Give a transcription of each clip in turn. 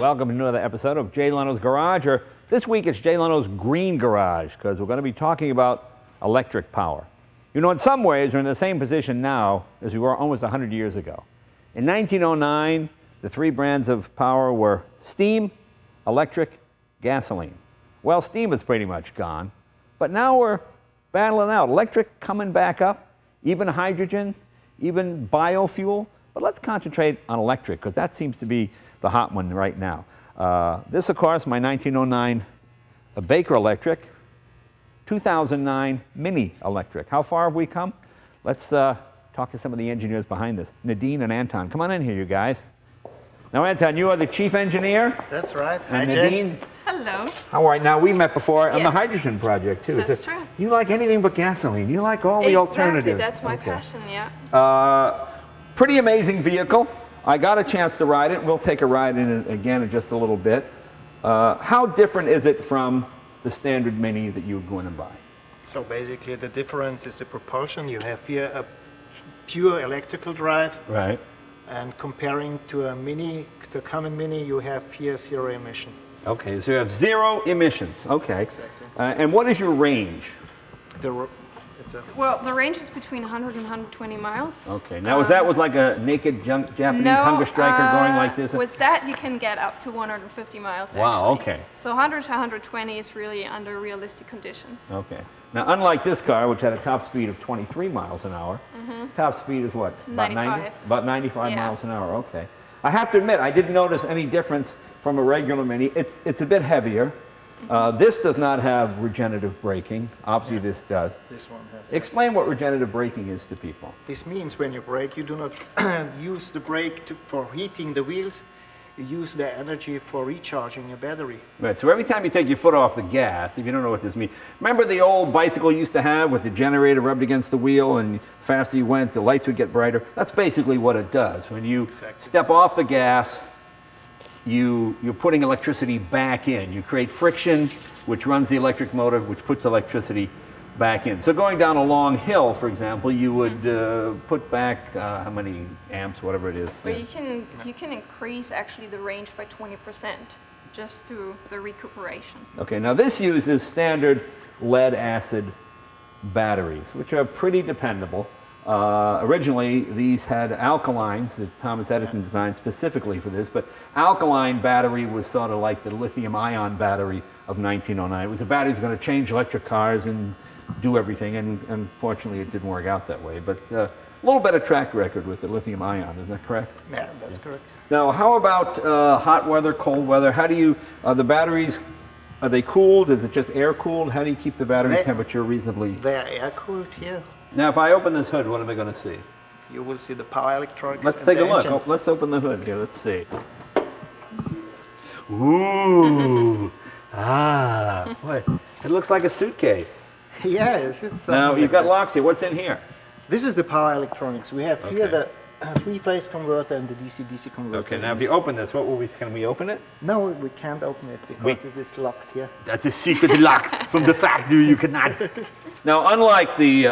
Welcome to another episode of Jay Leno's Garage, or this week it's Jay Leno's Green Garage, because we're going to be talking about electric power. You know, in some ways, we're in the same position now as we were almost 100 years ago. In 1909, the three brands of power were steam, electric, gasoline. Well, steam is pretty much gone, but now we're battling out. Electric coming back up, even hydrogen, even biofuel. But let's concentrate on electric, because that seems to be the hot one right now. This, of course, my 1909 Baker Electric, 2009 Mini Electric. How far have we come? Let's talk to some of the engineers behind this. Nadine and Anton, come on in here, you guys. Now, Anton, you are the chief engineer. That's right. Hi, And Jay. Nadine. Hello. How are you? Now, we met before on the Yes. hydrogen project, too. That's So true. you like anything but gasoline. You like all the alternatives. That's my passion, yeah. Pretty amazing vehicle. I got a chance to ride it. We'll take a ride in it again in just a little bit. How different is it from the standard Mini that you would go in and buy? So basically the difference is the propulsion. You have here a pure electrical drive, Right. and comparing to a Mini, to a common Mini, you have here zero emission. Okay, so you have zero emissions. Okay. Exactly. And what is your range? It's a, Well, the range is between 100 and 120 miles. Okay. Now, is that with like a naked Japanese hunger striker going like this? With that, you can get up to 150 miles. Wow, actually. okay. So 100 to 120 is really under realistic conditions. Okay. Now, unlike this car, which had a top speed of 23 miles an hour, top speed is what? About 95. About 95 Yeah. miles an hour. Okay. I have to admit, I didn't notice any difference from a regular Mini. It's a bit heavier. This does not have regenerative braking. Obviously, this does. this one has. Explain what regenerative braking is to people. This means when you brake, you do not use the brake for heating the wheels. You use the energy for recharging a battery. Right, so every time you take your foot off the gas, if you don't know what this means, remember the old bicycle you used to have with the generator rubbed against the wheel, and the faster you went, the lights would get brighter? That's basically what it does. When you Exactly. step off the gas, you're putting electricity back in. You create friction, which runs the electric motor, which puts electricity back in. So going down a long hill, for example, you would put back how many amps, whatever it is. But you can increase actually the range by 20% just to the recuperation. Okay, now this uses standard lead acid batteries, which are pretty dependable. Originally, these had alkalines that Thomas Edison designed specifically for this, but alkaline battery was sort of like the lithium-ion battery of 1909. It was a battery that was going to change electric cars and do everything, and unfortunately it didn't work out that way. But a little better track record with the lithium-ion, is that correct? Yeah, that's correct. Now, how about hot weather, cold weather? How do you, the batteries, are they cooled? Is it just air cooled? How do you keep the battery They- temperature reasonably? They are air cooled here. Now, if I open this hood, what am I going to see? You will see the power electronics. Let's and take a the look. engine. Oh, let's open the hood here. Let's see. Ooh. What? It looks like a suitcase. Yes, it's something Now, like you've got that. locks here. What's in here? This is the power electronics. We have here Okay. the three-phase converter and the DC-DC converter. Okay, now if you open this, can we open it? No, we can't open it because it is locked here. That's a secret lock from the factory. You cannot. Now, unlike the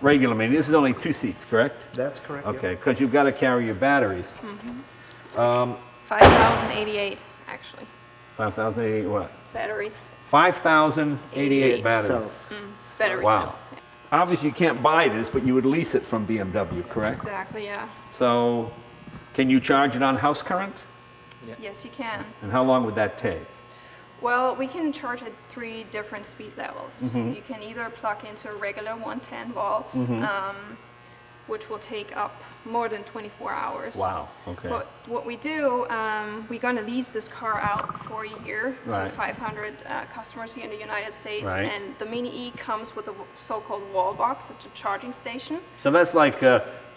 regular Mini, this is only 2 seats, correct? That's correct. yeah. Okay, because you've got to carry your batteries. 5,088 actually 5,088 what? batteries. 5,088 batteries. Cells. It's battery Wow. cells. Yeah. Obviously, you can't buy this, but you would lease it from BMW, correct? Exactly, yeah. So, can you charge it on house current? Yes, you can. And how long would that take? Well, we can charge at 3 different speed levels. Mm-hmm. You can either plug into a regular 110 volt, which will take up more than 24 hours. Wow, okay. But what we do, we're going to lease this car out for a year Right. to 500 customers here in the United States. Right. And the Mini E comes with a so-called wall box. It's a charging station. So that's like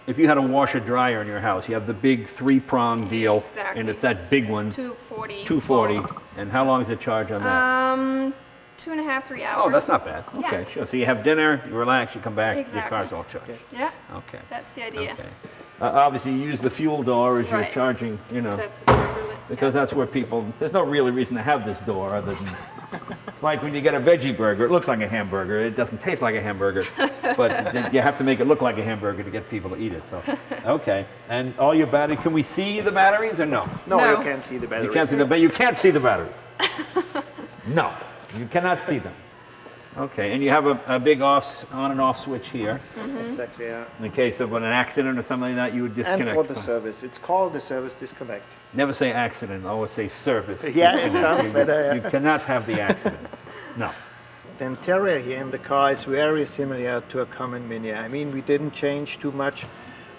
if you had a washer dryer in your house, you have the big 3-prong deal, Exactly. and it's that big one, 240. 240. wall box. And how long is the charge on that? 2.5, 3 hours. Oh, that's not bad. Yeah. Okay, sure. So you have dinner, you relax, you come back, your Exactly. car's all charged. Yeah, Okay. that's the idea. Okay. Obviously, you use the fuel door as you're Right. charging, you know, That's the turbulent. because that's where people. There's no really reason to have this door other than It's like when you get a veggie burger, it looks like a hamburger. It doesn't taste like a hamburger, but you have to make it look like a hamburger to get people to eat it. So, okay. And all your batteries, can we see the batteries or no? No, No. you can't see the batteries. You can't see you can't see the batteries. No, you cannot see them. Okay, and you have a big on and off switch here. Exactly, yeah. In case of an accident or something like that, you would disconnect. And for the service. It's called the service disconnect. Never say accident, always say service. Yeah, it disconnect. sounds better, yeah. You cannot have the accidents. No. The interior here in the car is very similar to a common Mini. I mean, we didn't change too much.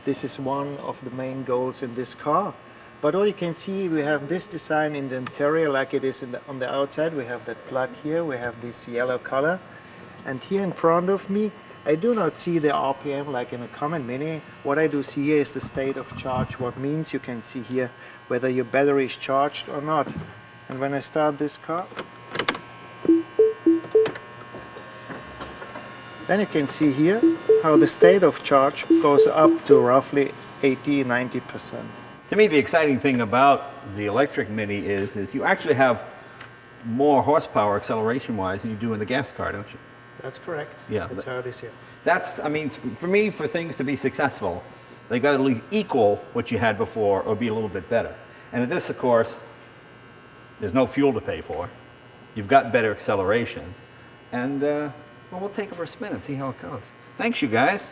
This is one of the main goals in this car. But all you can see, we have this design in the interior like it is on the outside. We have that plug here, we have this yellow color. And here in front of me, I do not see the RPM like in a common Mini. What I do see here is the state of charge, what means you can see here whether your battery is charged or not. And when I start this car, then you can see here how the state of charge goes up to roughly 80–90%. To me, the exciting thing about the electric Mini is you actually have more horsepower acceleration-wise than you do in the gas car, don't you? That's correct. Yeah. That's how it is here. That's, I mean, for me, for things to be successful, they got to at least equal what you had before or be a little bit better. And in this, of course, there's no fuel to pay for. You've got better acceleration. And, well, we'll take it for a spin and see how it goes. Thanks, you guys.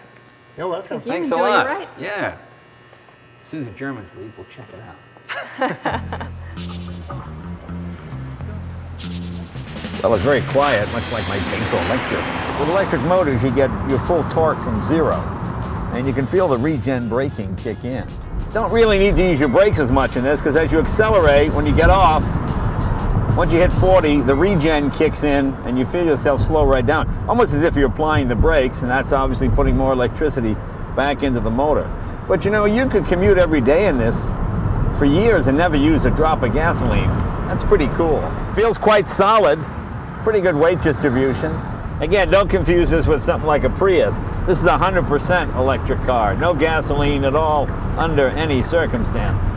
You're welcome. You Thanks enjoy a lot. your ride. Yeah. As soon as the Germans leave, we'll check it out. Well, it's very quiet, much like my Benko electric. With electric motors, you get your full torque from zero, and you can feel the regen braking kick in. Don't really need to use your brakes as much in this, because as you accelerate, when you get off, once you hit 40, the regen kicks in, and you feel yourself slow right down, almost as if you're applying the brakes, and that's obviously putting more electricity back into the motor. But you know, you could commute every day in this for years and never use a drop of gasoline. That's pretty cool. Feels quite solid. Pretty good weight distribution. Again, don't confuse this with something like a Prius. This is a 100% electric car. No gasoline at all under any circumstances.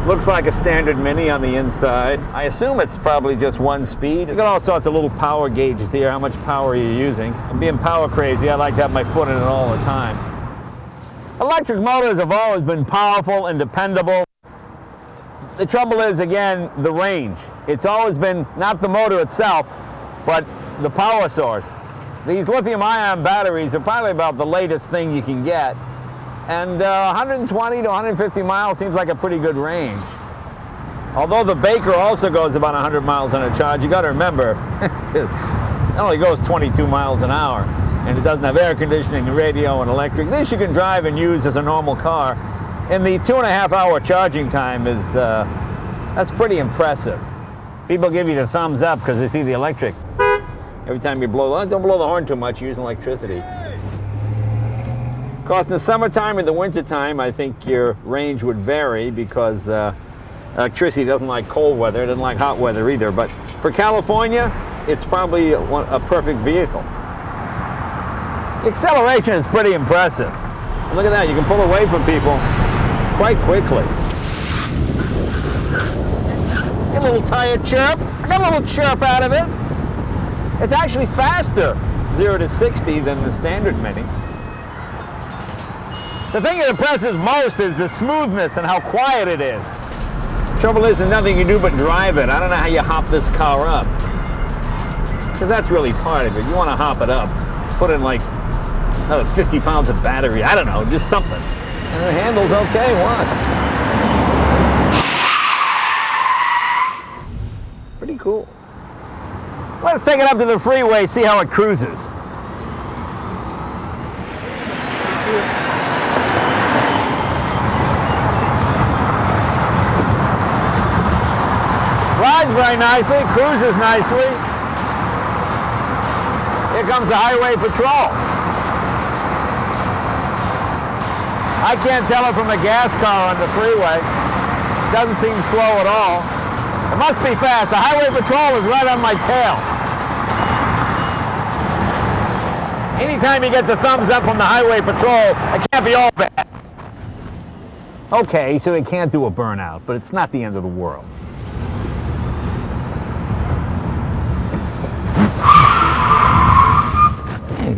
Looks like a standard Mini on the inside. I assume it's probably just one speed. You've got all sorts of little power gauges here, how much power you're using. I'm being power crazy. I like to have my foot in it all the time. Electric motors have always been powerful and dependable. The trouble is, again, the range. It's always been not the motor itself, but the power source. These lithium-ion batteries are probably about the latest thing you can get. And 120 to 150 miles seems like a pretty good range. Although the Baker also goes about 100 miles on a charge, you got to remember, it only goes 22 miles an hour. And it doesn't have air conditioning, radio, and electric. This you can drive and use as a normal car. And the 2.5-hour charging time is, that's pretty impressive. People give you the thumbs up because they see the electric. Every time you blow, don't blow the horn too much, you're using electricity. Of course, in the summertime and the wintertime, I think your range would vary because electricity doesn't like cold weather, it doesn't like hot weather either. But for California, it's probably a perfect vehicle. The acceleration is pretty impressive. And look at that, you can pull away from people quite quickly. Get a little tire chirp. I got a little chirp out of it. It's actually faster, 0 to 60, than the standard Mini. The thing that impresses most is the smoothness and how quiet it is. Trouble is, there's nothing you can do but drive it. I don't know how you hop this car up, because that's really part of it. You want to hop it up, put in like another 50 pounds of battery. I don't know, just something. And the handle's okay, what? Pretty cool. Let's take it up to the freeway, see how it cruises. Rides very nicely, cruises nicely. Here comes the highway patrol. I can't tell it from a gas car on the freeway. Doesn't seem slow at all. It must be fast. The highway patrol is right on my tail. Anytime you get the thumbs up from the highway patrol, it can't be all bad. Okay, so it can't do a burnout, but it's not the end of the world.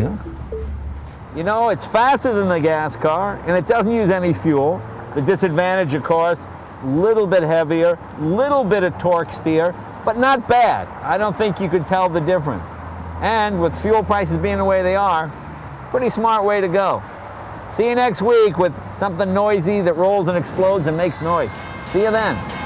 Yeah. You know, it's faster than the gas car, and it doesn't use any fuel. The disadvantage, of course, little bit heavier, little bit of torque steer, but not bad. I don't think you could tell the difference. And with fuel prices being the way they are, pretty smart way to go. See you next week with something noisy that rolls and explodes and makes noise. See you then.